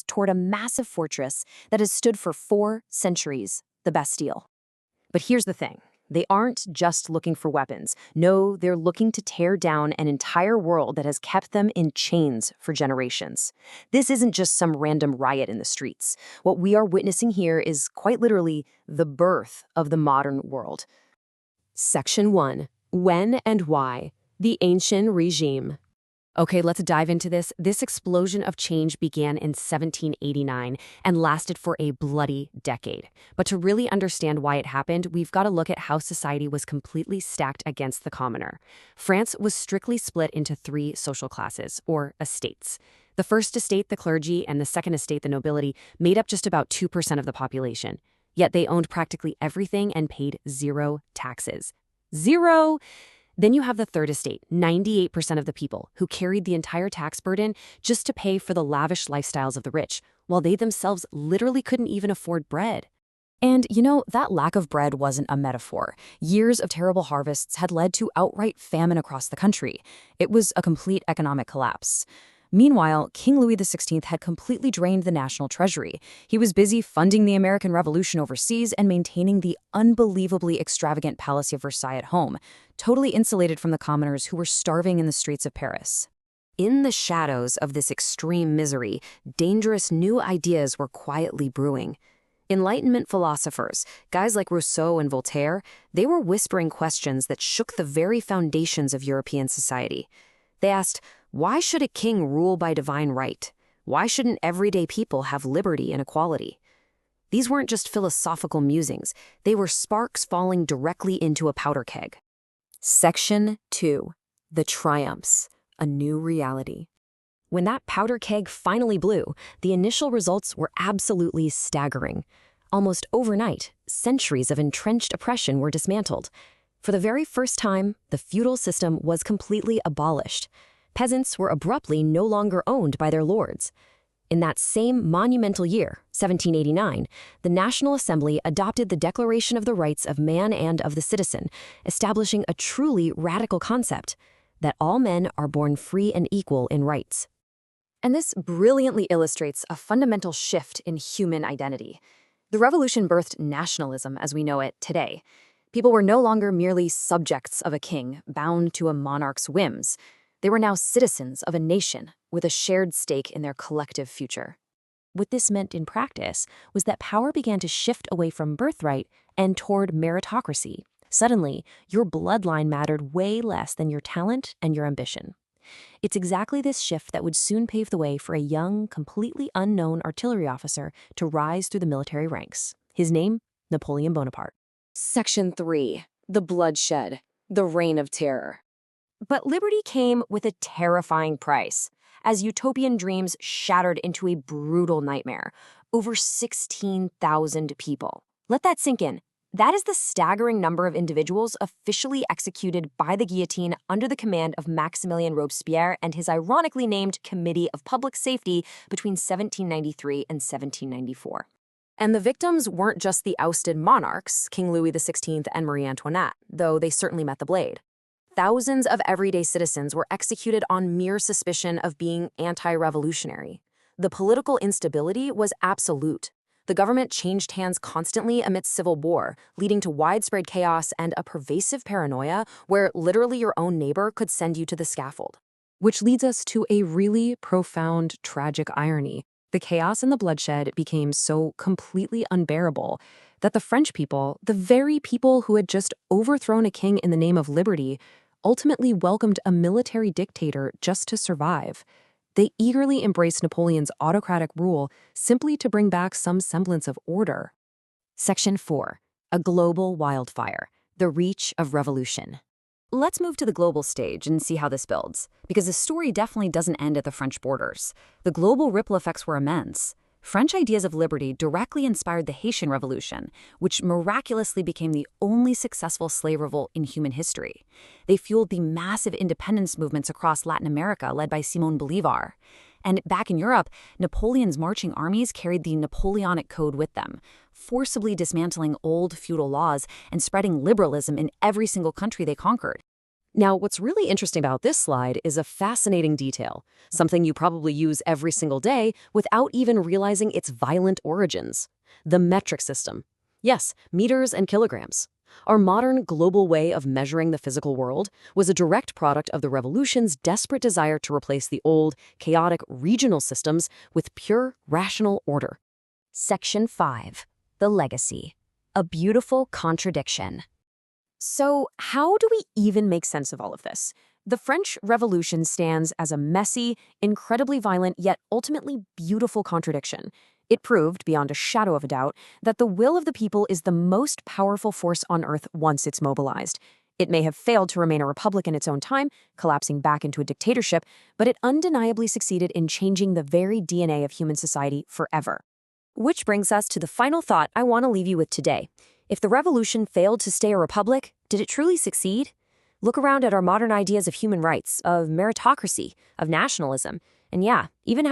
toward a massive fortress that has stood for 4 centuries, the Bastille. But here's the thing. They aren't just looking for weapons. No, they're looking to tear down an entire world that has kept them in chains for generations. This isn't just some random riot in the streets. What we are witnessing here is quite literally the birth of the modern world. Section 1. When and Why. The Ancient Regime. Okay, let's dive into this. This explosion of change began in 1789 and lasted for a bloody decade. But to really understand why it happened, we've got to look at how society was completely stacked against the commoner. France was strictly split into 3 social classes, or estates. The first estate, the clergy, and the second estate, the nobility, made up just about 2% of the population. Yet they owned practically everything and paid 0 taxes. 0! Then you have the third estate, 98% of the people, who carried the entire tax burden just to pay for the lavish lifestyles of the rich, while they themselves literally couldn't even afford bread. And, that lack of bread wasn't a metaphor. Years of terrible harvests had led to outright famine across the country. It was a complete economic collapse. Meanwhile, King Louis XVI had completely drained the national treasury. He was busy funding the American Revolution overseas and maintaining the unbelievably extravagant Palace of Versailles at home, totally insulated from the commoners who were starving in the streets of Paris. In the shadows of this extreme misery, dangerous new ideas were quietly brewing. Enlightenment philosophers, guys like Rousseau and Voltaire, they were whispering questions that shook the very foundations of European society. They asked, why should a king rule by divine right? Why shouldn't everyday people have liberty and equality? These weren't just philosophical musings. They were sparks falling directly into a powder keg. Section 2. The Triumphs. A New Reality. When that powder keg finally blew, the initial results were absolutely staggering. Almost overnight, centuries of entrenched oppression were dismantled. For the very first time, the feudal system was completely abolished. Peasants were abruptly no longer owned by their lords. In that same monumental year, 1789, the National Assembly adopted the Declaration of the Rights of Man and of the Citizen, establishing a truly radical concept, that all men are born free and equal in rights. And this brilliantly illustrates a fundamental shift in human identity. The revolution birthed nationalism as we know it today. People were no longer merely subjects of a king, bound to a monarch's whims. They were now citizens of a nation with a shared stake in their collective future. What this meant in practice was that power began to shift away from birthright and toward meritocracy. Suddenly, your bloodline mattered way less than your talent and your ambition. It's exactly this shift that would soon pave the way for a young, completely unknown artillery officer to rise through the military ranks. His name, Napoleon Bonaparte. Section 3. The Bloodshed. The Reign of Terror. But liberty came with a terrifying price, as utopian dreams shattered into a brutal nightmare. Over 16,000 people. Let that sink in. That is the staggering number of individuals officially executed by the guillotine under the command of Maximilien Robespierre and his ironically named Committee of Public Safety between 1793 and 1794. And the victims weren't just the ousted monarchs, King Louis XVI and Marie Antoinette, though they certainly met the blade. Thousands of everyday citizens were executed on mere suspicion of being anti-revolutionary. The political instability was absolute. The government changed hands constantly amidst civil war, leading to widespread chaos and a pervasive paranoia where literally your own neighbor could send you to the scaffold. Which leads us to a really profound, tragic irony. The chaos and the bloodshed became so completely unbearable that the French people, the very people who had just overthrown a king in the name of liberty, ultimately welcomed a military dictator just to survive. They eagerly embraced Napoleon's autocratic rule simply to bring back some semblance of order. Section 4. A Global Wildfire. The Reach of Revolution. Let's move to the global stage and see how this builds, because the story definitely doesn't end at the French borders. The global ripple effects were immense. French ideas of liberty directly inspired the Haitian Revolution, which miraculously became the only successful slave revolt in human history. They fueled the massive independence movements across Latin America led by Simón Bolívar. And back in Europe, Napoleon's marching armies carried the Napoleonic Code with them, forcibly dismantling old feudal laws and spreading liberalism in every single country they conquered. Now, what's really interesting about this slide is a fascinating detail, something you probably use every single day without even realizing its violent origins: the metric system. Yes, meters and kilograms. Our modern global way of measuring the physical world was a direct product of the revolution's desperate desire to replace the old, chaotic regional systems with pure, rational order. Section 5. The Legacy. A beautiful contradiction. So, how do we even make sense of all of this? The French Revolution stands as a messy, incredibly violent, yet ultimately beautiful contradiction. It proved, beyond a shadow of a doubt, that the will of the people is the most powerful force on earth once it's mobilized. It may have failed to remain a republic in its own time, collapsing back into a dictatorship, but it undeniably succeeded in changing the very DNA of human society forever. Which brings us to the final thought I want to leave you with today. If the revolution failed to stay a republic, did it truly succeed? Look around at our modern ideas of human rights, of meritocracy, of nationalism, and yeah, even how